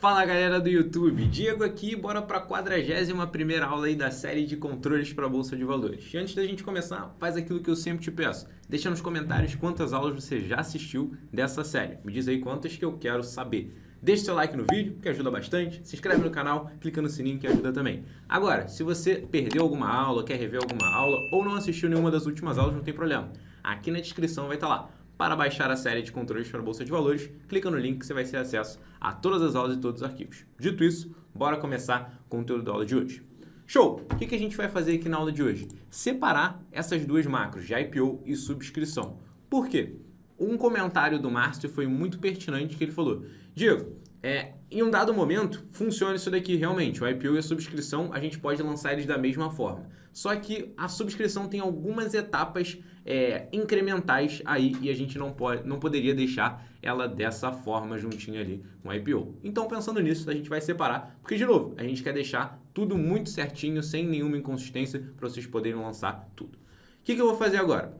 Fala galera do YouTube, Diego aqui, bora para a 41ª aula aí da série de controles para a Bolsa de Valores. E antes da gente começar, faz aquilo que eu sempre te peço. Deixa nos comentários quantas aulas você já assistiu dessa série. Me diz aí quantas que eu quero saber. Deixa seu like no vídeo, que ajuda bastante. Se inscreve no canal, clica no sininho que ajuda também. Agora, se você perdeu alguma aula, quer rever alguma aula ou não assistiu nenhuma das últimas aulas, não tem problema. Aqui na descrição vai estar lá. Para baixar a série de controles para a Bolsa de Valores, clica no link que você vai ter acesso a todas as aulas e todos os arquivos. Dito isso, bora começar o conteúdo da aula de hoje. Show! O que a gente vai fazer aqui na aula de hoje? Separar essas duas macros de IPO e subscrição. Por quê? Um comentário do Márcio foi muito pertinente que ele falou: Diego, em um dado momento, funciona isso daqui realmente. O IPO e a subscrição, a gente pode lançar eles da mesma forma. Só que a subscrição tem algumas etapas incrementais aí e a gente não poderia deixar ela dessa forma juntinha ali com o IPO. Então, pensando nisso, a gente vai separar, porque, de novo, a gente quer deixar tudo muito certinho, sem nenhuma inconsistência, para vocês poderem lançar tudo. O que eu vou fazer agora?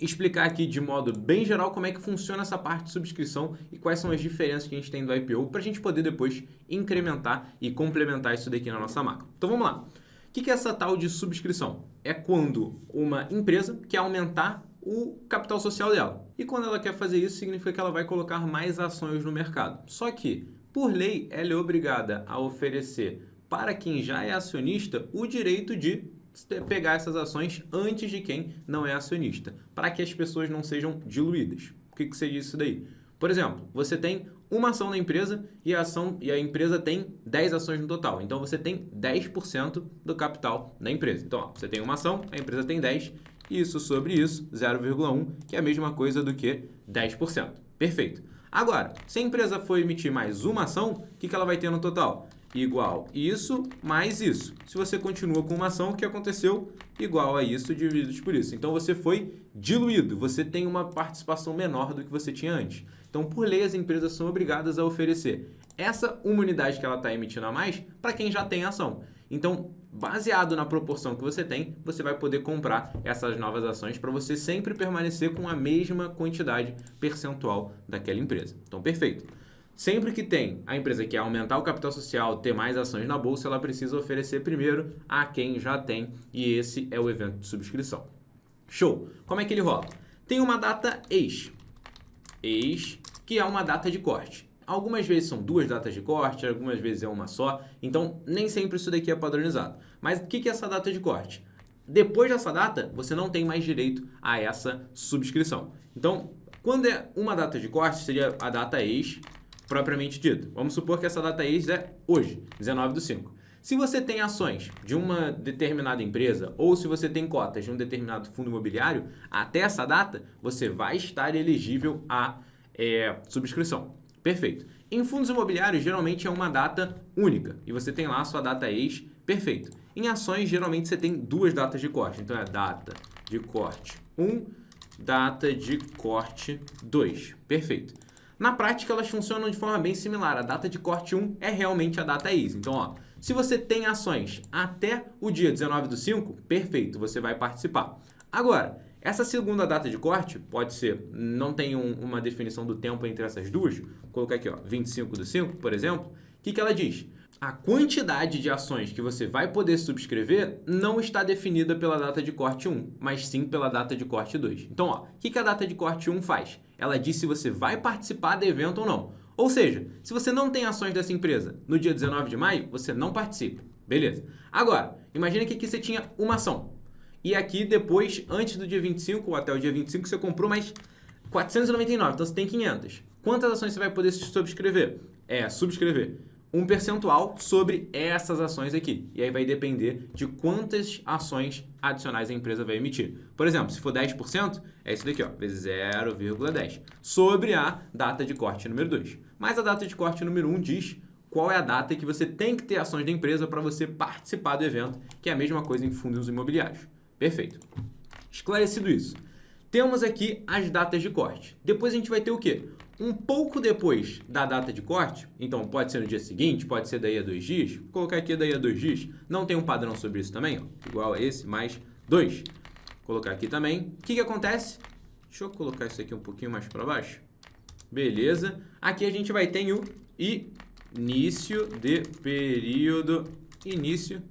Explicar aqui de modo bem geral como é que funciona essa parte de subscrição e quais são as diferenças que a gente tem do IPO para a gente poder depois incrementar e complementar isso daqui na nossa macro. Então vamos lá. O que é essa tal de subscrição? É quando uma empresa quer aumentar o capital social dela. E quando ela quer fazer isso, significa que ela vai colocar mais ações no mercado. Só que, por lei, ela é obrigada a oferecer para quem já é acionista o direito de pegar essas ações antes de quem não é acionista, para que as pessoas não sejam diluídas. O que seria isso daí? Por exemplo, você tem uma ação na empresa e a empresa tem 10 ações no total. Então, você tem 10% do capital da empresa. Então, você tem uma ação, a empresa tem 10, isso sobre isso, 0,1, que é a mesma coisa do que 10%. Perfeito. Agora, se a empresa for emitir mais uma ação, o que ela vai ter no total? Igual isso mais isso. Se você continua com uma ação, o que aconteceu? Igual a isso dividido por isso. Então, você foi diluído. Você tem uma participação menor do que você tinha antes. Então, por lei, as empresas são obrigadas a oferecer essa uma unidade que ela está emitindo a mais para quem já tem ação. Então, baseado na proporção que você tem, você vai poder comprar essas novas ações para você sempre permanecer com a mesma quantidade percentual daquela empresa. Então, perfeito. Sempre que a empresa quer aumentar o capital social, ter mais ações na bolsa, ela precisa oferecer primeiro a quem já tem, e esse é o evento de subscrição. Show! Como é que ele rola? Tem uma data ex, que é uma data de corte. Algumas vezes são duas datas de corte, algumas vezes é uma só, então nem sempre isso daqui é padronizado. Mas o que é essa data de corte? Depois dessa data, você não tem mais direito a essa subscrição. Então, quando é uma data de corte, seria a data ex, propriamente dito. Vamos supor que essa data ex é hoje, 19/5. Se você tem ações de uma determinada empresa ou se você tem cotas de um determinado fundo imobiliário, até essa data você vai estar elegível à subscrição. Perfeito. Em fundos imobiliários, geralmente é uma data única e você tem lá a sua data ex, perfeito. Em ações, geralmente você tem duas datas de corte. Então, é data de corte 1, data de corte 2. Perfeito. Na prática, elas funcionam de forma bem similar. A data de corte 1 é realmente a data ex. Então, se você tem ações até o dia 19/5, perfeito, você vai participar. Agora, essa segunda data de corte pode ser, não tem uma definição do tempo entre essas duas, vou colocar aqui, 25/5, por exemplo. O que ela diz? A quantidade de ações que você vai poder subscrever não está definida pela data de corte 1, mas sim pela data de corte 2. Então, o que a data de corte 1 faz? Ela diz se você vai participar do evento ou não. Ou seja, se você não tem ações dessa empresa no dia 19 de maio, você não participa. Beleza. Agora, imagine que aqui você tinha uma ação. E aqui depois, antes do dia 25 ou até o dia 25, você comprou mais 499. Então, você tem 500. Quantas ações você vai poder subscrever? Subscrever um percentual sobre essas ações aqui. E aí vai depender de quantas ações adicionais a empresa vai emitir. Por exemplo, se for 10%, é isso daqui, vezes 0,10, sobre a data de corte número 2. Mas a data de corte número 1 diz qual é a data que você tem que ter ações da empresa para você participar do evento, que é a mesma coisa em fundos imobiliários. Perfeito. Esclarecido isso. Temos aqui as datas de corte. Depois a gente vai ter o quê? Um pouco depois da data de corte, então pode ser no dia seguinte, pode ser daí a 2 dias, vou colocar aqui daí a 2 dias, não tem um padrão sobre isso também, igual a esse, mais 2. Vou colocar aqui também. O que acontece? Deixa eu colocar isso aqui um pouquinho mais para baixo. Beleza. Aqui a gente vai ter o início de período, início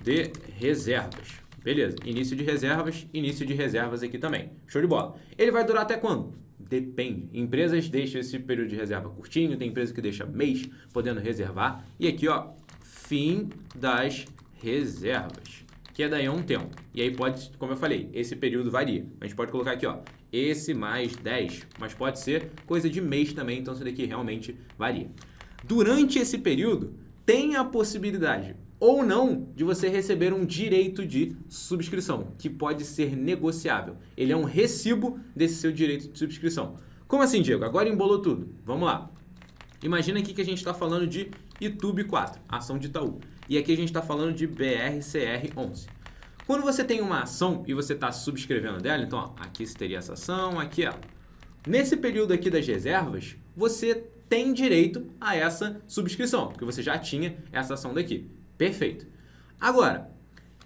de reservas. Beleza, início de reservas aqui também. Show de bola. Ele vai durar até quando? Depende. Empresas deixam esse período de reserva curtinho, tem empresa que deixa mês podendo reservar. E aqui, ó, fim das reservas, que é daí a um tempo. E aí pode, como eu falei, esse período varia. A gente pode colocar aqui, ó, esse mais 10, mas pode ser coisa de mês também, então isso daqui realmente varia. Durante esse período, tem a possibilidade ou não de você receber um direito de subscrição, que pode ser negociável. Ele é um recibo desse seu direito de subscrição. Como assim, Diego? Agora embolou tudo. Vamos lá. Imagina aqui que a gente está falando de YouTube 4, ação de Itaú. E aqui a gente está falando de BRCR11. Quando você tem uma ação e você está subscrevendo dela, então ó, aqui você teria essa ação, aqui ela. Nesse período aqui das reservas, você tem direito a essa subscrição, porque você já tinha essa ação daqui. Perfeito. Agora,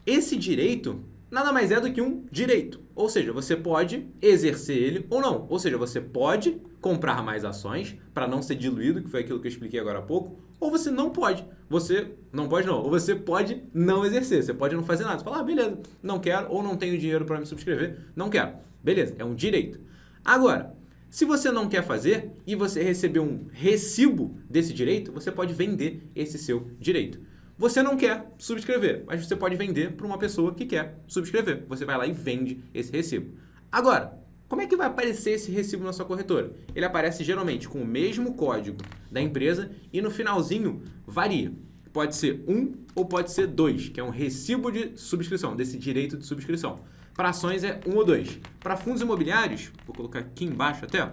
esse direito nada mais é do que um direito. Ou seja, você pode exercer ele ou não. Ou seja, você pode comprar mais ações para não ser diluído, que foi aquilo que eu expliquei agora há pouco, ou você não pode. Você não pode não. Ou você pode não exercer. Você pode não fazer nada. Você fala, beleza, não quero, ou não tenho dinheiro para me subscrever, não quero. Beleza, é um direito. Agora, se você não quer fazer e você receber um recibo desse direito, você pode vender esse seu direito. Você não quer subscrever, mas você pode vender para uma pessoa que quer subscrever. Você vai lá e vende esse recibo. Agora, como é que vai aparecer esse recibo na sua corretora? Ele aparece geralmente com o mesmo código da empresa e no finalzinho varia. Pode ser 1 ou pode ser 2, que é um recibo de subscrição, desse direito de subscrição. Para ações é 1 ou 2. Para fundos imobiliários, vou colocar aqui embaixo até,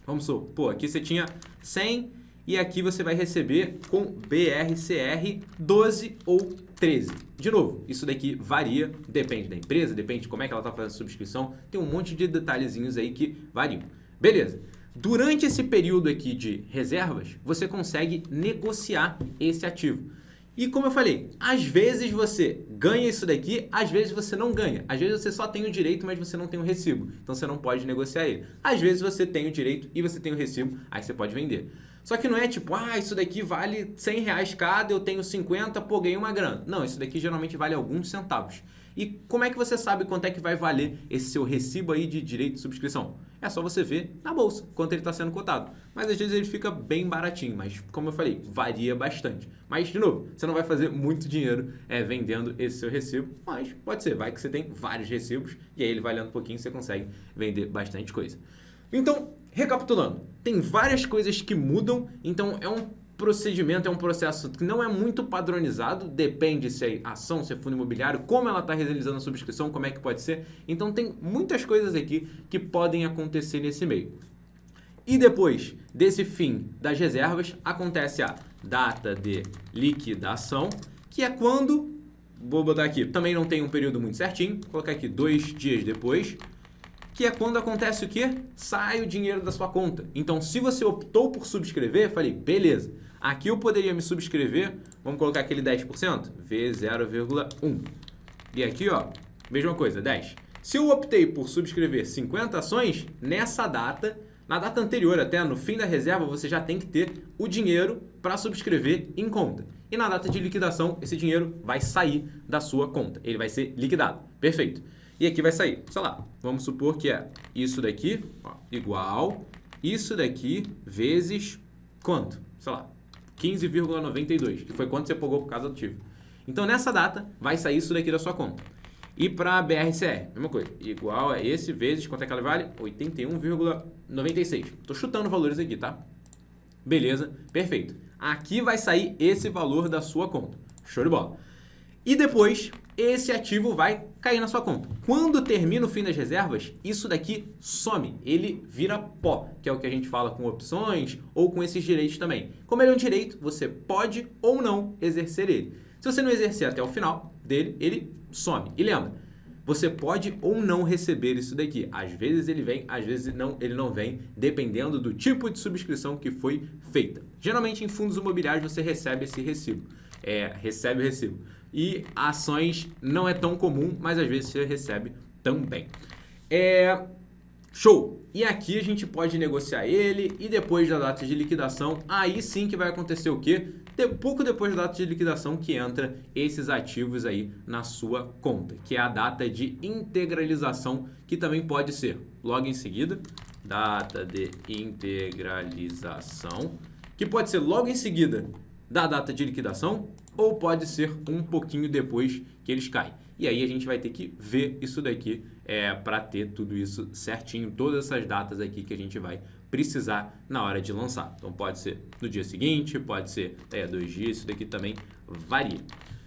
vamos supor, aqui você tinha 100 e aqui você vai receber com BRCR 12 ou 13. De novo, isso daqui varia, depende da empresa, depende de como é que ela está fazendo a subscrição, tem um monte de detalhezinhos aí que variam. Beleza. Durante esse período aqui de reservas, você consegue negociar esse ativo. E como eu falei, às vezes você ganha isso daqui, às vezes você não ganha. Às vezes você só tem o direito, mas você não tem o recibo. Então você não pode negociar ele. Às vezes você tem o direito e você tem o recibo, aí você pode vender. Só que não é tipo, isso daqui vale R$100 cada, eu tenho 50, pô, ganhei uma grana. Não, isso daqui geralmente vale alguns centavos. E como é que você sabe quanto é que vai valer esse seu recibo aí de direito de subscrição? É só você ver na bolsa quanto ele está sendo cotado. Mas às vezes ele fica bem baratinho, mas como eu falei, varia bastante. Mas, de novo, você não vai fazer muito dinheiro vendendo esse seu recibo, mas pode ser, vai que você tem vários recibos e aí ele valendo um pouquinho você consegue vender bastante coisa. Então, recapitulando, tem várias coisas que mudam, então é um procedimento, é um processo que não é muito padronizado, depende se é ação, se é fundo imobiliário, como ela está realizando a subscrição, como é que pode ser. Então tem muitas coisas aqui que podem acontecer nesse meio. E depois desse fim das reservas, acontece a data de liquidação, que é quando, vou botar aqui, também não tem um período muito certinho, vou colocar aqui 2 dias depois, que é quando acontece o quê? Sai o dinheiro da sua conta. Então, se você optou por subscrever, falei, beleza, aqui eu poderia me subscrever, vamos colocar aquele 10%, V0,1. E aqui, ó, mesma coisa, 10. Se eu optei por subscrever 50 ações, nessa data, na data anterior até, no fim da reserva, você já tem que ter o dinheiro para subscrever em conta. E na data de liquidação, esse dinheiro vai sair da sua conta. Ele vai ser liquidado. Perfeito. E aqui vai sair, sei lá, vamos supor que é isso daqui, ó, igual, isso daqui vezes quanto? Sei lá, 15,92, que foi quanto você pagou por cada ativo. Então, nessa data, vai sair isso daqui da sua conta. E para a BRCR, mesma coisa, igual a esse vezes, quanto é que ela vale? 81,96. Estou chutando valores aqui, tá? Beleza, perfeito. Aqui vai sair esse valor da sua conta. Show de bola. E depois, esse ativo vai cair na sua conta. Quando termina o fim das reservas, isso daqui some, ele vira pó, que é o que a gente fala com opções ou com esses direitos também. Como ele é um direito, você pode ou não exercer ele. Se você não exercer até o final dele, ele some. E lembra, você pode ou não receber isso daqui. Às vezes ele vem, às vezes não, ele não vem, dependendo do tipo de subscrição que foi feita. Geralmente em fundos imobiliários você recebe esse recibo. Recebe o recibo. E ações não é tão comum, mas às vezes você recebe também. Show! E aqui a gente pode negociar ele e depois da data de liquidação, aí sim que vai acontecer o quê? Pouco depois da data de liquidação que entra esses ativos aí na sua conta, que é a data de integralização, que também pode ser logo em seguida, data de integralização, que pode ser logo em seguida da data de liquidação ou pode ser um pouquinho depois que eles caem. E aí a gente vai ter que ver isso daqui para ter tudo isso certinho, todas essas datas aqui que a gente vai precisar na hora de lançar. Então pode ser no dia seguinte, pode ser 2 dias, isso daqui também varia.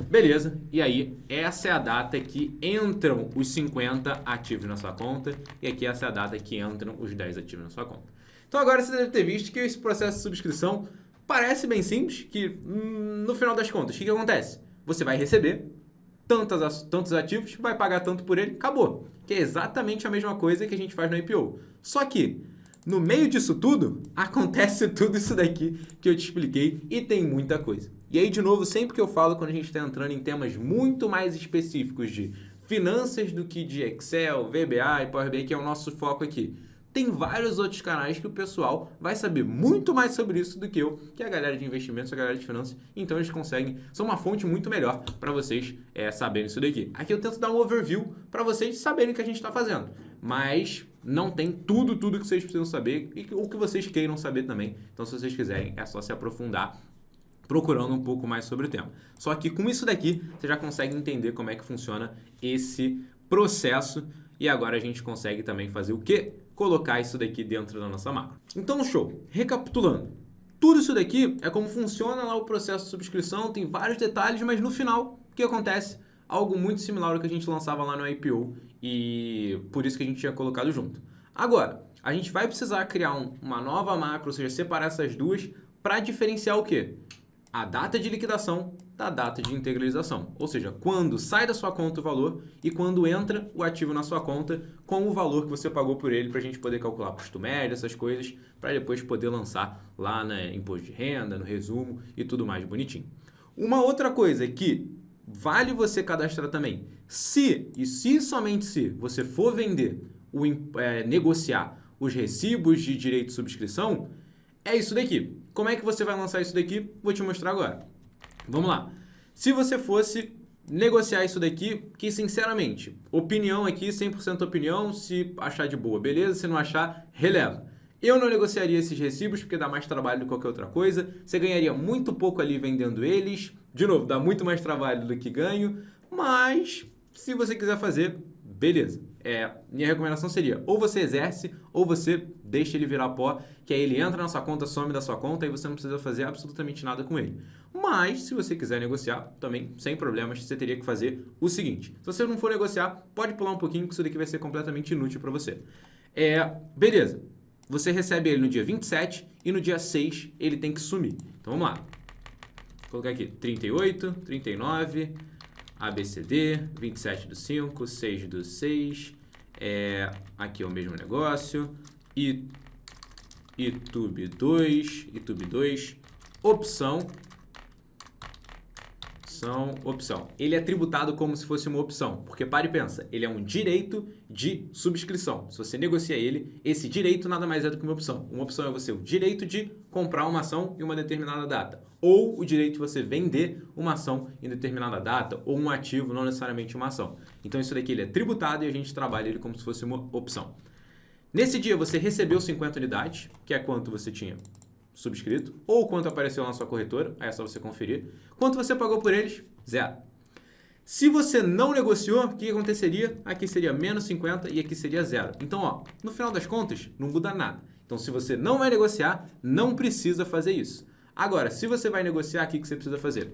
Beleza, e aí essa é a data que entram os 50 ativos na sua conta e aqui essa é a data que entram os 10 ativos na sua conta. Então agora você deve ter visto que esse processo de subscrição parece bem simples, que no final das contas, o que acontece? Você vai receber tantos ativos, vai pagar tanto por ele, acabou. Que é exatamente a mesma coisa que a gente faz no IPO. Só que, no meio disso tudo, acontece tudo isso daqui que eu te expliquei e tem muita coisa. E aí, de novo, sempre que eu falo, quando a gente está entrando em temas muito mais específicos de finanças do que de Excel, VBA e Power BI, que é o nosso foco aqui, tem vários outros canais que o pessoal vai saber muito mais sobre isso do que eu, que é a galera de investimentos, a galera de finanças. Então eles conseguem, são uma fonte muito melhor para vocês saberem isso daqui. Aqui eu tento dar um overview para vocês saberem o que a gente está fazendo, mas não tem tudo que vocês precisam saber e o que vocês queiram saber também. Então se vocês quiserem, é só se aprofundar procurando um pouco mais sobre o tema. Só que com isso daqui, você já consegue entender como é que funciona esse processo e agora a gente consegue também fazer o quê? Colocar isso daqui dentro da nossa macro. Então, show! Recapitulando, tudo isso daqui é como funciona lá o processo de subscrição, tem vários detalhes, mas no final, o que acontece? Algo muito similar ao que a gente lançava lá no IPO e por isso que a gente tinha colocado junto. Agora, a gente vai precisar criar uma nova macro, ou seja, separar essas duas para diferenciar o quê? A data de liquidação da data de integralização, ou seja, quando sai da sua conta o valor e quando entra o ativo na sua conta com o valor que você pagou por ele para a gente poder calcular custo médio, essas coisas, para depois poder lançar lá no imposto de renda, no resumo e tudo mais bonitinho. Uma outra coisa que vale você cadastrar também, se somente se você for vender, negociar os recibos de direito de subscrição, é isso daqui. Como é que você vai lançar isso daqui? Vou te mostrar agora. Vamos lá. Se você fosse negociar isso daqui, que sinceramente, opinião aqui, 100% opinião, se achar de boa, beleza? Se não achar, releva. Eu não negociaria esses recibos porque dá mais trabalho do que qualquer outra coisa. Você ganharia muito pouco ali vendendo eles. De novo, dá muito mais trabalho do que ganho. Mas, se você quiser fazer, beleza. Minha recomendação seria, ou você exerce, ou você deixa ele virar pó, que aí ele entra na sua conta, some da sua conta, e você não precisa fazer absolutamente nada com ele. Mas, se você quiser negociar, também, sem problemas, você teria que fazer o seguinte. Se você não for negociar, pode pular um pouquinho, que isso daqui vai ser completamente inútil para você. Beleza. Você recebe ele no dia 27 e no dia 6 ele tem que sumir. Então, vamos lá. Vou colocar aqui 38, 39... ABCD, 27/5, 6/6, aqui é o mesmo negócio, YouTube 2, opção. Ele é tributado como se fosse uma opção, porque para e pensa, ele é um direito de subscrição. Se você negocia ele, esse direito nada mais é do que uma opção. Uma opção é você o direito de comprar uma ação em uma determinada data, ou o direito de você vender uma ação em determinada data, ou um ativo, não necessariamente uma ação. Então isso daqui ele é tributado e a gente trabalha ele como se fosse uma opção. Nesse dia você recebeu 50 unidades, que é quanto você tinha subscrito, ou quanto apareceu na sua corretora, aí é só você conferir. Quanto você pagou por eles? 0. Se você não negociou, o que aconteceria? Aqui seria menos 50 e aqui seria 0. Então, no final das contas, não muda nada. Então, se você não vai negociar, não precisa fazer isso. Agora, se você vai negociar, o que você precisa fazer?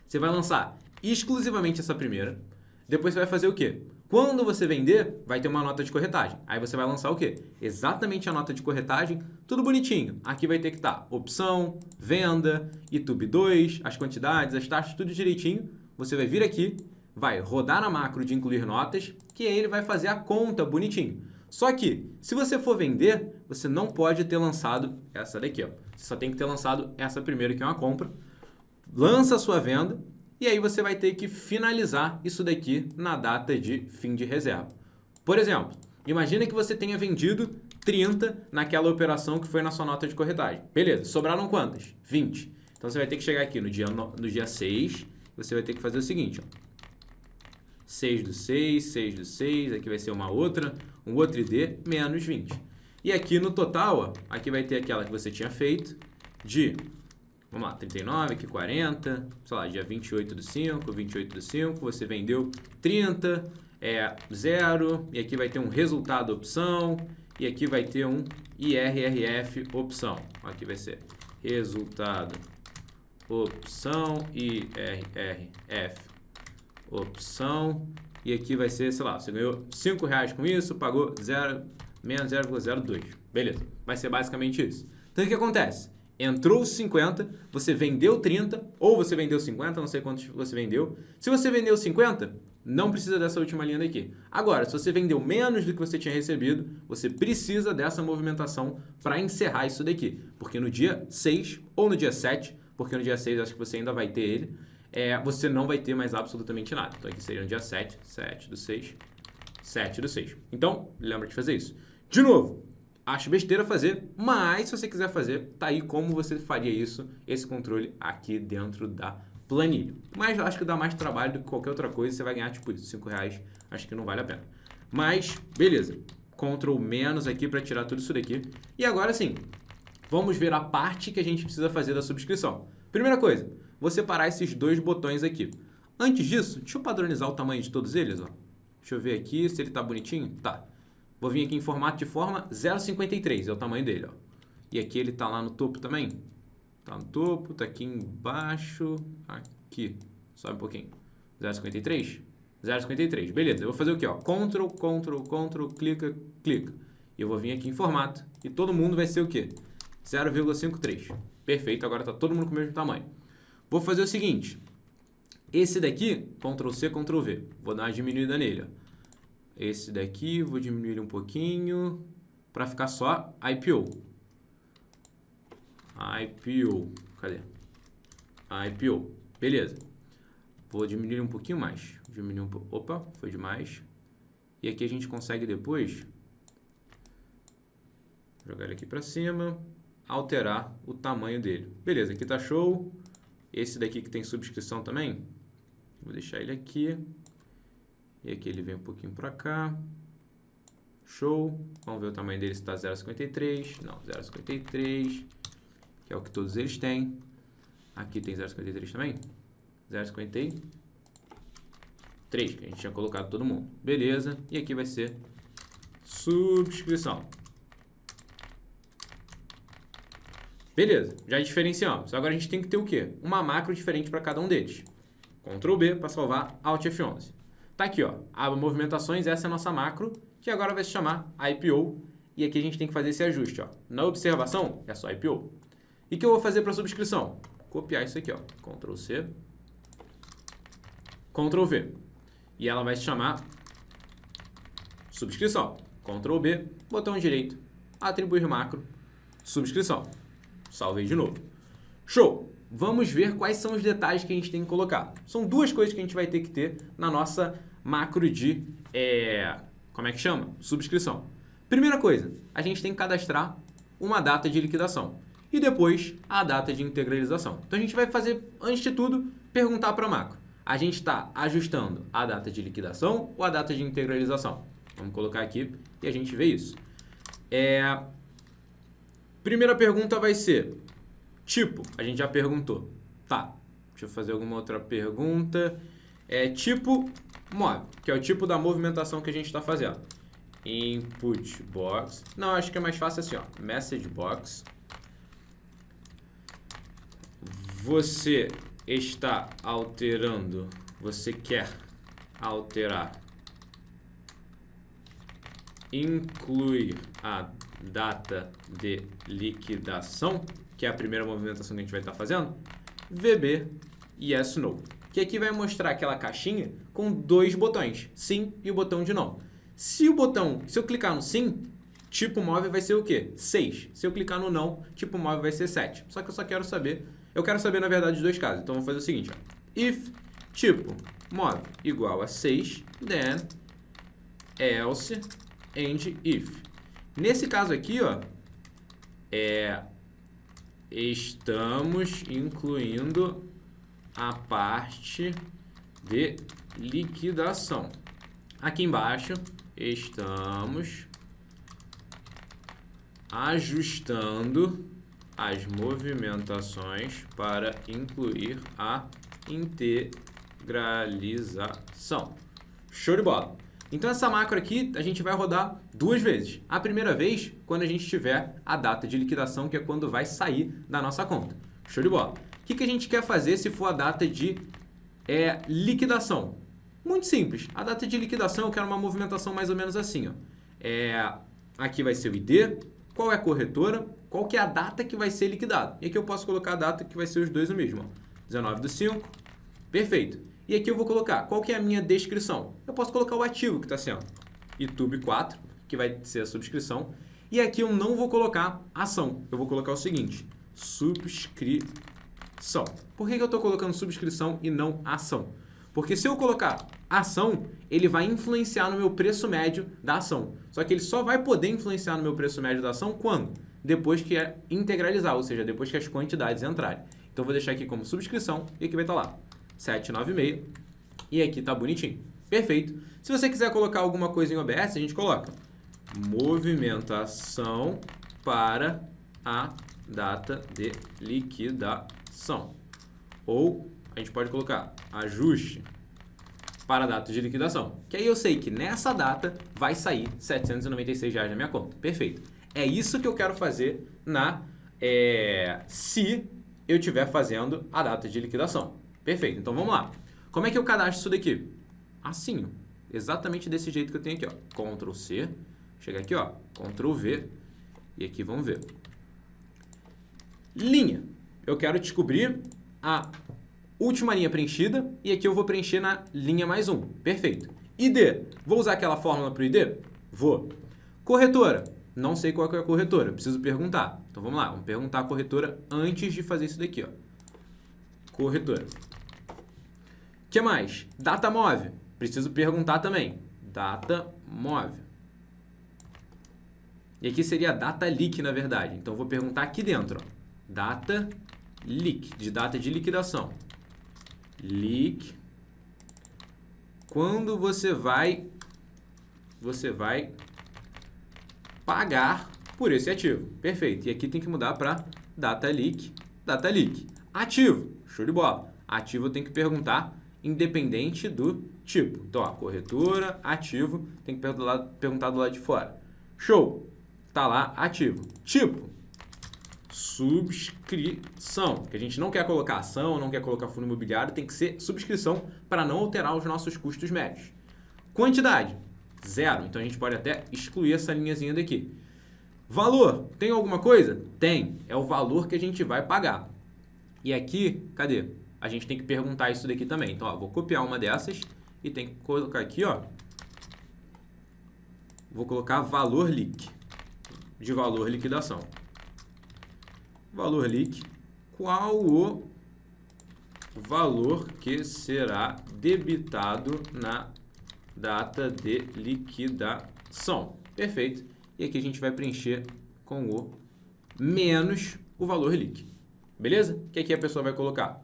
Você vai lançar exclusivamente essa primeira, depois você vai fazer o quê? Quando você vender, vai ter uma nota de corretagem. Aí você vai lançar o quê? Exatamente a nota de corretagem, tudo bonitinho. Aqui vai ter que estar opção, venda, YouTube 2, as quantidades, as taxas, tudo direitinho. Você vai vir aqui, vai rodar na macro de incluir notas, que aí ele vai fazer a conta bonitinho. Só que, se você for vender, você não pode ter lançado essa daqui, ó. Você só tem que ter lançado essa primeira, que é uma compra. Lança a sua venda. E aí você vai ter que finalizar isso daqui na data de fim de reserva. Por exemplo, Imagina que você tenha vendido 30 naquela operação que foi na sua nota de corretagem. Beleza, sobraram quantas? 20. Então você vai ter que chegar aqui no dia 6, você vai ter que fazer o seguinte, ó. 6 do 6, 6 do 6, aqui vai ser um outro ID, menos 20. E aqui no total, ó, aqui vai ter aquela que você tinha feito de, vamos lá, 39, aqui 40, sei lá, dia 28 do 5, 28 do 5, você vendeu 30, 0, e aqui vai ter um resultado opção, e aqui vai ter um IRRF opção. Aqui vai ser resultado opção, IRRF opção, e aqui vai ser, sei lá, você ganhou R$5 com isso, pagou menos 0,02. Beleza, vai ser basicamente isso. Então o que acontece? Entrou 50, você vendeu 30, ou você vendeu 50, não sei quantos você vendeu. Se você vendeu 50, não precisa dessa última linha daqui. Agora, se você vendeu menos do que você tinha recebido, você precisa dessa movimentação para encerrar isso daqui. Porque no dia 6 ou no dia 7, porque no dia 6 acho que você ainda vai ter ele, você não vai ter mais absolutamente nada. Então aqui seria no dia 7, 7 do 6, 7 do 6. Então, lembra de fazer isso. De novo, acho besteira fazer, mas se você quiser fazer, tá aí como você faria isso, esse controle aqui dentro da planilha. Mas eu acho que dá mais trabalho do que qualquer outra coisa, você vai ganhar tipo isso, R$5, acho que não vale a pena. Mas, beleza, Ctrl menos aqui para tirar tudo isso daqui. E agora sim, vamos ver a parte que a gente precisa fazer da subscrição. Primeira coisa, vou separar esses dois botões aqui. Antes disso, deixa eu padronizar o tamanho de todos eles, ó. Deixa eu ver aqui se ele tá bonitinho. Tá. Vou vir aqui em formato de forma 0,53, é o tamanho dele, ó. E aqui ele tá lá no topo também. Tá no topo, tá aqui embaixo, aqui. Sobe um pouquinho. 0,53? 0,53, beleza. Eu vou fazer o quê, ó? Ctrl, Ctrl, Ctrl, clica, clica. E eu vou vir aqui em formato e todo mundo vai ser o quê? 0,53. Perfeito, agora tá todo mundo com o mesmo tamanho. Vou fazer o seguinte. Esse daqui, Ctrl C, Ctrl V. Vou dar uma diminuída nele, ó. Esse daqui, vou diminuir ele um pouquinho para ficar só IPO. IPO. Cadê? IPO. Beleza. Vou diminuir um pouquinho mais. Diminuir um pouco. Opa, foi demais. E aqui a gente consegue depois jogar ele aqui para cima, alterar o tamanho dele. Beleza, aqui tá show. Esse daqui que tem subscrição também, vou deixar ele aqui. E aqui ele vem um pouquinho para cá. Show. Vamos ver o tamanho dele se está 0,53. Não, 0,53. Que é o que todos eles têm. Aqui tem 0,53 também. 0,53. Que a gente tinha colocado todo mundo. Beleza. E aqui vai ser subscrição. Beleza. Já diferenciamos. Agora a gente tem que ter o quê? Uma macro diferente para cada um deles. Ctrl B para salvar. Alt F11. Tá aqui, ó, aba movimentações, essa é a nossa macro, que agora vai se chamar IPO, e aqui a gente tem que fazer esse ajuste, ó. Na observação, é só IPO. E o que eu vou fazer para subscrição? Copiar isso aqui, ó, Ctrl C, Ctrl V, e ela vai se chamar subscrição. Ctrl B, botão direito, atribuir macro, subscrição. Salvei de novo. Show! Vamos ver quais são os detalhes que a gente tem que colocar. São duas coisas que a gente vai ter que ter na nossa macro de, como é que chama? Subscrição. Primeira coisa, a gente tem que cadastrar uma data de liquidação e depois a data de integralização. Então a gente vai fazer, antes de tudo, perguntar para a macro. A gente está ajustando a data de liquidação ou a data de integralização? Vamos colocar aqui e a gente vê isso. Primeira pergunta vai ser... Tipo, a gente já perguntou. Tá, deixa eu fazer alguma outra pergunta. Tipo móvel, que é o tipo da movimentação que a gente está fazendo. Input box. Não, acho que é mais fácil assim, ó. Message box. Você está alterando. Você quer alterar. Incluir a data de liquidação, que é a primeira movimentação que a gente vai estar fazendo, VB Yes No, que aqui vai mostrar aquela caixinha com dois botões, sim e o botão de não. Se eu clicar no sim, tipo móvel vai ser o quê? 6. Se eu clicar no não, tipo móvel vai ser 7. Só que eu quero saber na verdade os dois casos. Então vou fazer o seguinte, ó. If tipo móvel igual a 6, then else end if. Nesse caso aqui, ó, estamos incluindo a parte de liquidação. Aqui embaixo, estamos ajustando as movimentações para incluir a integralização. Show de bola! Então essa macro aqui a gente vai rodar 2 vezes. A primeira vez, quando a gente tiver a data de liquidação, que é quando vai sair da nossa conta. Show de bola! O que a gente quer fazer se for a data de liquidação? Muito simples. A data de liquidação eu quero uma movimentação mais ou menos assim, ó. Aqui vai ser o ID, qual é a corretora, qual que é a data que vai ser liquidado. E aqui eu posso colocar a data que vai ser os dois o mesmo, ó. 19/5, perfeito. E aqui eu vou colocar, qual que é a minha descrição? Eu posso colocar o ativo que está assim, ó, YouTube 4, que vai ser a subscrição. E aqui eu não vou colocar ação, eu vou colocar o seguinte, subscrição. Por que eu estou colocando subscrição e não ação? Porque se eu colocar ação, ele vai influenciar no meu preço médio da ação. Só que ele só vai poder influenciar no meu preço médio da ação quando? Depois que integralizar, ou seja, depois que as quantidades entrarem. Então eu vou deixar aqui como subscrição e aqui vai estar lá, 796. E aqui tá bonitinho. Perfeito. Se você quiser colocar alguma coisa em OBS, a gente coloca movimentação para a data de liquidação. Ou a gente pode colocar ajuste para a data de liquidação. Que aí eu sei que nessa data vai sair R$ 796 na minha conta. Perfeito. É isso que eu quero fazer se eu estiver fazendo a data de liquidação. Perfeito. Então vamos lá. Como é que eu cadastro isso daqui? Assim, ó. Exatamente desse jeito que eu tenho aqui, ó. Ctrl C, chega aqui, ó, Ctrl V e aqui vamos ver. Linha. Eu quero descobrir a última linha preenchida e aqui eu vou preencher na linha mais um. Perfeito. ID. Vou usar aquela fórmula para o ID? Vou. Corretora. Não sei qual que é a corretora, preciso perguntar. Então vamos lá, vamos perguntar a corretora antes de fazer isso daqui, ó. Corretora. O que mais? Data móvel. Preciso perguntar também. Data móvel. E aqui seria a data leak, na verdade. Então vou perguntar aqui dentro, ó. Data leak, de data de liquidação. Leak. Quando você vai pagar por esse ativo. Perfeito. E aqui tem que mudar para data leak. Data leak. Ativo. Show de bola. Ativo eu tenho que perguntar independente do tipo. Então, ó, corretora, ativo, tem que perguntar do lado de fora. Show. Tá lá, ativo. Tipo. Subscrição. Que a gente não quer colocar ação, não quer colocar fundo imobiliário, tem que ser subscrição para não alterar os nossos custos médios. Quantidade. 0. Então a gente pode até excluir essa linhazinha daqui. Valor. Tem alguma coisa? Tem. É o valor que a gente vai pagar. E aqui, cadê? A gente tem que perguntar isso daqui também. Então, ó, vou copiar uma dessas e tem que colocar aqui, ó. Vou colocar valor leak. De valor liquidação. Valor leak. Qual o valor que será debitado na data de liquidação? Perfeito. E aqui a gente vai preencher com o menos o valor leak. Beleza? Que aqui a pessoa vai colocar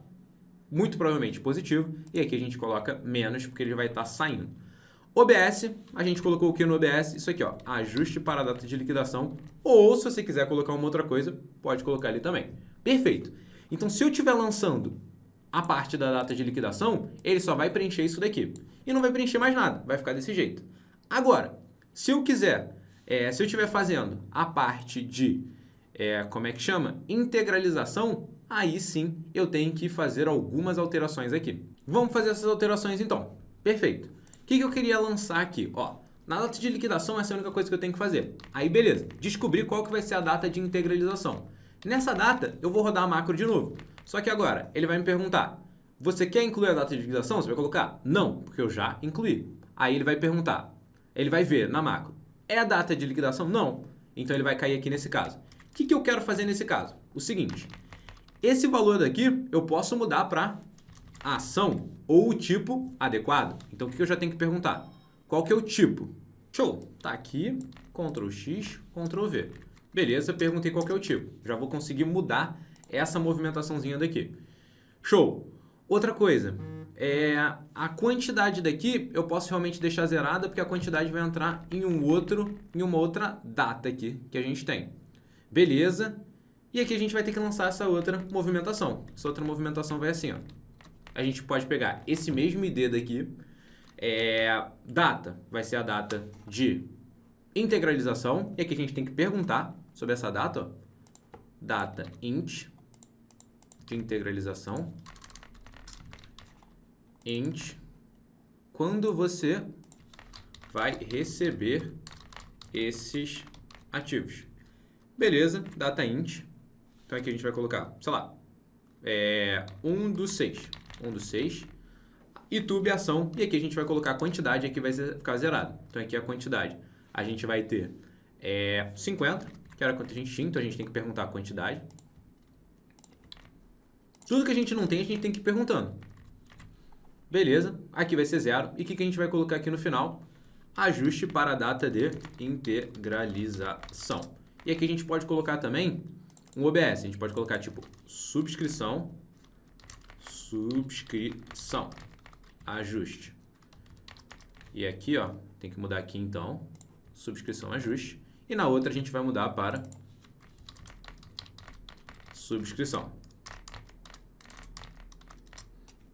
muito provavelmente positivo e aqui a gente coloca menos porque ele vai estar saindo. OBS, a gente colocou o que no OBS? Isso aqui, ó, ajuste para a data de liquidação, ou se você quiser colocar uma outra coisa, pode colocar ali também. Perfeito. Então, se eu estiver lançando a parte da data de liquidação, ele só vai preencher isso daqui. E não vai preencher mais nada, vai ficar desse jeito. Agora, se eu quiser, se eu estiver fazendo a parte de, como é que chama? Integralização, aí sim eu tenho que fazer algumas alterações aqui. Vamos fazer essas alterações então. Perfeito. O que eu queria lançar aqui? Ó, na data de liquidação, essa é a única coisa que eu tenho que fazer. Aí, beleza. Descobrir qual que vai ser a data de integralização. Nessa data, eu vou rodar a macro de novo. Só que agora, ele vai me perguntar, você quer incluir a data de liquidação? Você vai colocar? Não, porque eu já incluí. Aí ele vai perguntar, ele vai ver na macro, é a data de liquidação? Não. Então ele vai cair aqui nesse caso. O que eu quero fazer nesse caso? O seguinte, esse valor daqui eu posso mudar para ação ou o tipo adequado. Então o que eu já tenho que perguntar? Qual que é o tipo? Show! Tá aqui, Ctrl X, Ctrl V. Beleza, perguntei qual que é o tipo. Já vou conseguir mudar essa movimentaçãozinha daqui. Show! Outra coisa, a quantidade daqui eu posso realmente deixar zerada porque a quantidade vai entrar em uma outra data aqui que a gente tem. Beleza? E aqui a gente vai ter que lançar essa outra movimentação. Essa outra movimentação vai assim, ó. A gente pode pegar esse mesmo ID daqui, data vai ser a data de integralização, e aqui a gente tem que perguntar sobre essa data, ó. Data int de integralização, int, quando você vai receber esses ativos. Beleza, data int, então aqui a gente vai colocar, sei lá, 1 do 6, YouTube ação, e aqui a gente vai colocar a quantidade, aqui vai ficar zerado. Então aqui a quantidade, a gente vai ter 50, que era quanto a gente tinha, então a gente tem que perguntar a quantidade. Tudo que a gente não tem, a gente tem que ir perguntando. Beleza, aqui vai ser 0. E o que a gente vai colocar aqui no final? Ajuste para a data de integralização. E aqui a gente pode colocar também um OBS. A gente pode colocar tipo subscrição, ajuste. E aqui, ó, tem que mudar aqui então, subscrição, ajuste. E na outra a gente vai mudar para subscrição.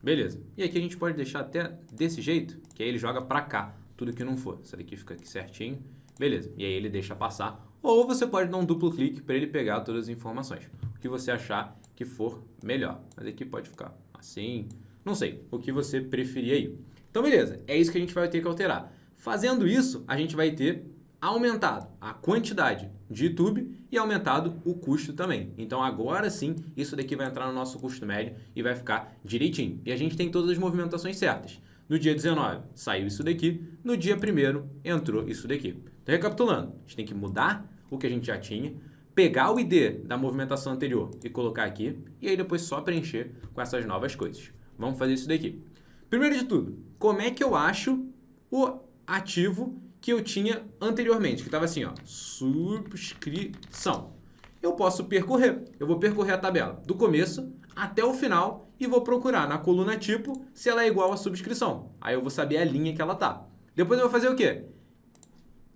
Beleza. E aqui a gente pode deixar até desse jeito, que aí ele joga para cá tudo que não for. Essa daqui fica aqui certinho. Beleza. E aí ele deixa passar. Ou você pode dar um duplo clique para ele pegar todas as informações. O que você achar que for melhor. Mas aqui pode ficar assim. Não sei. O que você preferir aí. Então, beleza. É isso que a gente vai ter que alterar. Fazendo isso, a gente vai ter aumentado a quantidade de YouTube e aumentado o custo também. Então, agora sim, isso daqui vai entrar no nosso custo médio e vai ficar direitinho. E a gente tem todas as movimentações certas. No dia 19, saiu isso daqui. No dia 1º, entrou isso daqui. Então, recapitulando, a gente tem que mudar o que a gente já tinha, pegar o ID da movimentação anterior e colocar aqui, e aí depois só preencher com essas novas coisas. Vamos fazer isso daqui. Primeiro de tudo, como é que eu acho o ativo que eu tinha anteriormente, que estava assim, ó, subscrição. Eu posso percorrer, eu vou percorrer a tabela do começo até o final e vou procurar na coluna tipo se ela é igual à subscrição. Aí eu vou saber a linha que ela tá. Depois eu vou fazer o quê?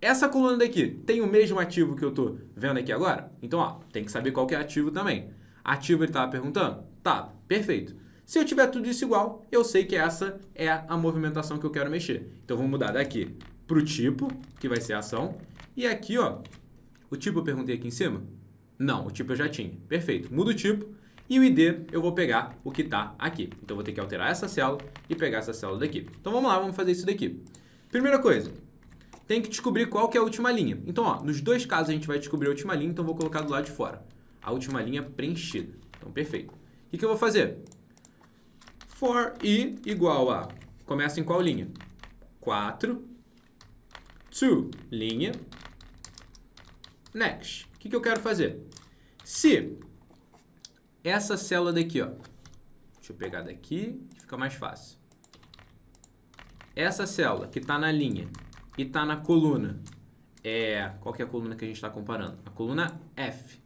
Essa coluna daqui tem o mesmo ativo que eu tô vendo aqui agora? Então, ó, tem que saber qual que é ativo também. Ativo ele estava perguntando? Tá, perfeito. Se eu tiver tudo isso igual, eu sei que essa é a movimentação que eu quero mexer. Então, vou mudar daqui para o tipo, que vai ser a ação. E aqui, ó, o tipo eu perguntei aqui em cima? Não, o tipo eu já tinha. Perfeito. Mudo o tipo e o ID eu vou pegar o que está aqui. Então, eu vou ter que alterar essa célula e pegar essa célula daqui. Então, vamos lá, vamos fazer isso daqui. Primeira coisa, tem que descobrir qual que é a última linha. Então, ó, nos dois casos a gente vai descobrir a última linha, então eu vou colocar do lado de fora. A última linha preenchida. Então, perfeito. O que eu vou fazer? For i igual a... Começa em qual linha? 4... to linha next. O que eu quero fazer? Se essa célula daqui, ó, deixa eu pegar daqui que fica mais fácil. Essa célula que está na linha e está na coluna, qual que é a coluna que a gente está comparando? A coluna F.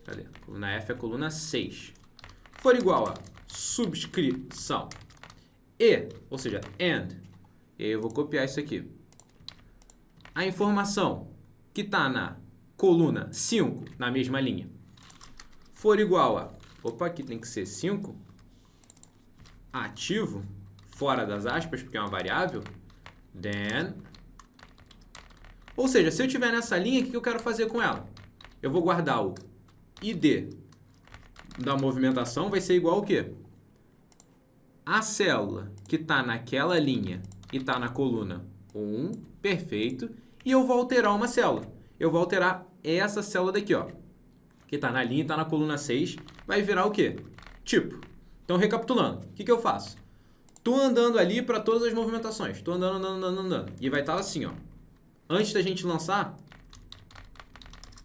Cadê? A coluna F é a coluna 6. For igual a subscrição e, ou seja, and, e aí eu vou copiar isso aqui. A informação que está na coluna 5, na mesma linha, for igual a... Opa, aqui tem que ser 5. Ativo, fora das aspas, porque é uma variável. Then... Ou seja, se eu estiver nessa linha, o que eu quero fazer com ela? Eu vou guardar o ID da movimentação, vai ser igual ao quê? A célula que está naquela linha e está na coluna 1, perfeito. E eu vou alterar uma célula. Eu vou alterar essa célula daqui, ó. Que está na linha e está na coluna 6. Vai virar o quê? Tipo. Então, recapitulando. O que eu faço? Estou andando ali para todas as movimentações. Estou andando. E vai estar assim, ó. Antes da gente lançar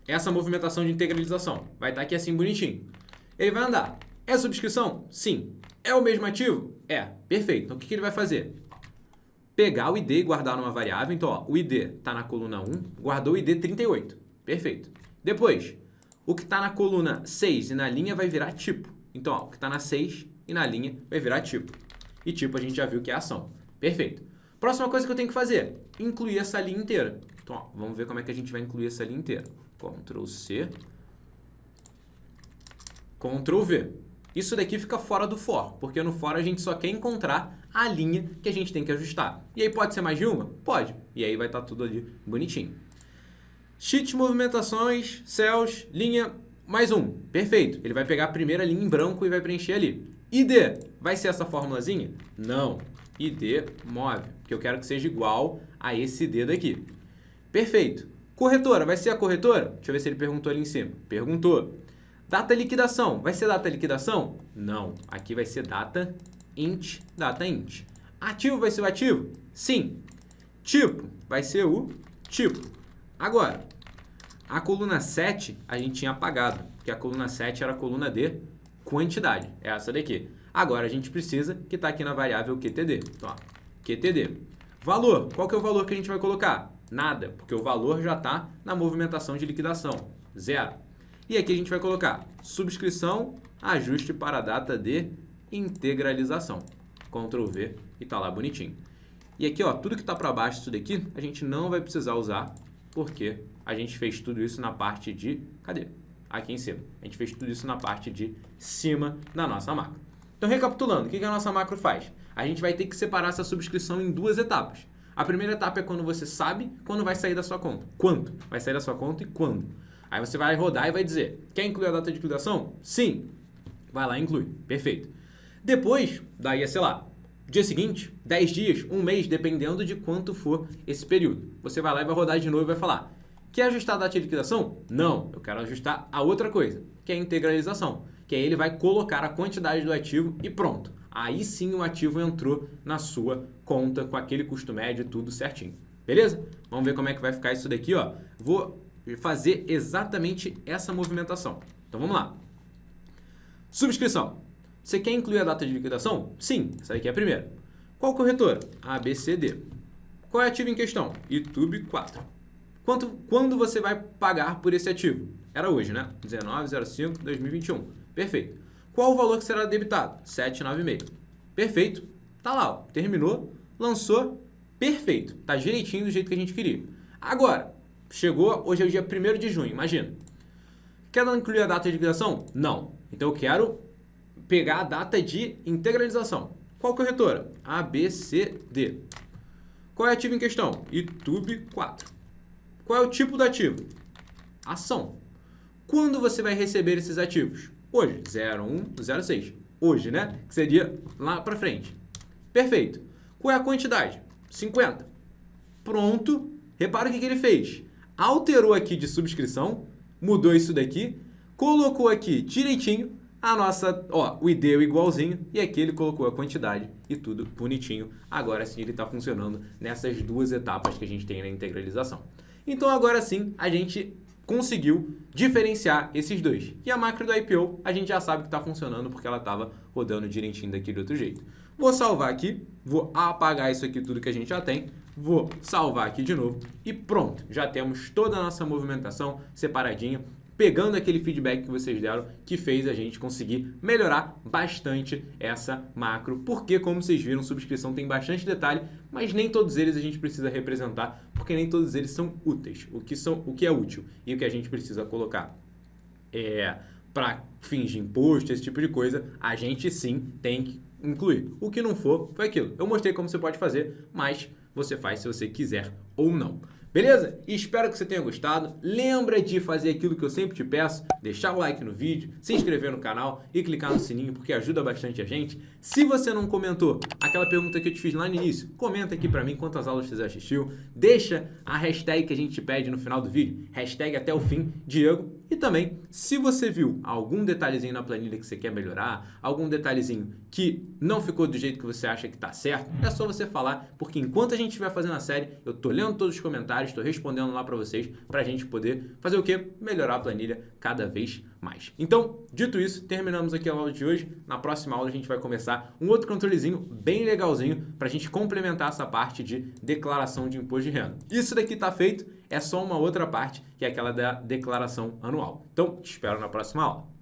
essa movimentação de integralização. Vai estar aqui assim, bonitinho. Ele vai andar. É subscrição? Sim. É o mesmo ativo? É. Perfeito. Então, o que ele vai fazer? pegar o ID e guardar numa variável. Então, ó, o ID está na coluna 1, guardou o ID 38. Perfeito. Depois, o que está na coluna 6 e na linha vai virar tipo. Então, ó, o que está na 6 e na linha vai virar tipo. E tipo a gente já viu que é ação. Perfeito. Próxima coisa que eu tenho que fazer, incluir essa linha inteira. Então, ó, vamos ver como é que a gente vai incluir essa linha inteira. Ctrl C, Ctrl V. Isso daqui fica fora do for, porque no for a gente só quer encontrar a linha que a gente tem que ajustar. E aí pode ser mais de uma? Pode. E aí vai estar tudo ali bonitinho. Sheet, movimentações, céus, linha, mais um. Perfeito. Ele vai pegar a primeira linha em branco e vai preencher ali. ID, vai ser essa formulazinha? Não. ID move, porque eu quero que seja igual a esse ID daqui. Perfeito. Corretora, vai ser a corretora? Deixa eu ver se ele perguntou ali em cima. Perguntou. Data liquidação, vai ser data liquidação? Não. Aqui vai ser data int, data int. Ativo vai ser o ativo? Sim. Tipo, vai ser o tipo. Agora, a coluna 7 a gente tinha apagado, porque a coluna 7 era a coluna de quantidade, é essa daqui. Agora a gente precisa que está aqui na variável QTD. Então, ó, QTD. Valor, qual que é o valor que a gente vai colocar? Nada, porque o valor já está na movimentação de liquidação, 0. E aqui a gente vai colocar subscrição, ajuste para a data de integralização. Ctrl V e está lá bonitinho. E aqui, ó, tudo que está para baixo disso daqui, a gente não vai precisar usar, porque a gente fez tudo isso na parte de... Cadê? Aqui em cima. A gente fez tudo isso na parte de cima da nossa macro. Então, recapitulando, o que a nossa macro faz? A gente vai ter que separar essa subscrição em duas etapas. A primeira etapa é quando você sabe quando vai sair da sua conta. Quanto vai sair da sua conta e quando. Aí você vai rodar e vai dizer, quer incluir a data de liquidação? Sim. Vai lá e inclui. Perfeito. Depois, daí, sei lá, dia seguinte, 10 dias, um mês, dependendo de quanto for esse período. Você vai lá e vai rodar de novo e vai falar, quer ajustar a data de liquidação? Não, eu quero ajustar a outra coisa, que é a integralização. Que aí ele vai colocar a quantidade do ativo e pronto. Aí sim o ativo entrou na sua conta com aquele custo médio, tudo certinho. Beleza? Vamos ver como é que vai ficar isso daqui, ó. Vou fazer exatamente essa movimentação. Então vamos lá. Subscrição. Você quer incluir a data de liquidação? Sim, essa aqui é a primeira. Qual corretora? ABCD. Qual é o ativo em questão? YouTube 4. Quando você vai pagar por esse ativo? Era hoje, né? 19/05/2021. Perfeito. Qual o valor que será debitado? 7,96. Perfeito. Tá lá, ó. Terminou, lançou, perfeito. Tá direitinho do jeito que a gente queria. Agora, chegou, hoje é o dia 1º de junho, imagina. Quer incluir a data de liquidação? Não. Então eu quero pegar a data de integralização. Qual corretora? ABCD. Qual é o ativo em questão? YouTube 4. Qual é o tipo do ativo? Ação. Quando você vai receber esses ativos? Hoje, 01/06. Hoje, né? Que seria lá para frente. Perfeito. Qual é a quantidade? 50. Pronto. Repara o que ele fez. Alterou aqui de subscrição, mudou isso daqui, colocou aqui direitinho a nossa, ó, o ID é igualzinho e aqui ele colocou a quantidade e tudo bonitinho. Agora sim ele está funcionando nessas duas etapas que a gente tem na integralização. Então agora sim a gente conseguiu diferenciar esses dois. E a macro do IPO a gente já sabe que está funcionando porque ela estava rodando direitinho daquele outro jeito. Vou salvar aqui, vou apagar isso aqui tudo que a gente já tem, vou salvar aqui de novo e pronto. Já temos toda a nossa movimentação separadinha, pegando aquele feedback que vocês deram que fez a gente conseguir melhorar bastante essa macro, porque como vocês viram, subscrição tem bastante detalhe, mas nem todos eles a gente precisa representar, porque nem todos eles são úteis. O que é útil e o que a gente precisa colocar para fins de imposto, esse tipo de coisa, a gente sim tem que incluir. O que não for, foi aquilo. Eu mostrei como você pode fazer, mas você faz se você quiser ou não. Beleza? Espero que você tenha gostado. Lembra de fazer aquilo que eu sempre te peço, deixar o like no vídeo, se inscrever no canal e clicar no sininho, porque ajuda bastante a gente. Se você não comentou aquela pergunta que eu te fiz lá no início, comenta aqui pra mim quantas aulas você assistiu. Deixa a hashtag que a gente te pede no final do vídeo, hashtag até o fim, Diego. E também, se você viu algum detalhezinho na planilha que você quer melhorar, algum detalhezinho que não ficou do jeito que você acha que tá certo, é só você falar, porque enquanto a gente estiver fazendo a série, eu tô lendo todos os comentários, estou respondendo lá para vocês, para a gente poder fazer o quê? Melhorar a planilha cada vez mais. Então, dito isso, terminamos aqui a aula de hoje. Na próxima aula a gente vai começar um outro controlezinho bem legalzinho para a gente complementar essa parte de declaração de imposto de renda. Isso daqui está feito, é só uma outra parte, que é aquela da declaração anual. Então, te espero na próxima aula.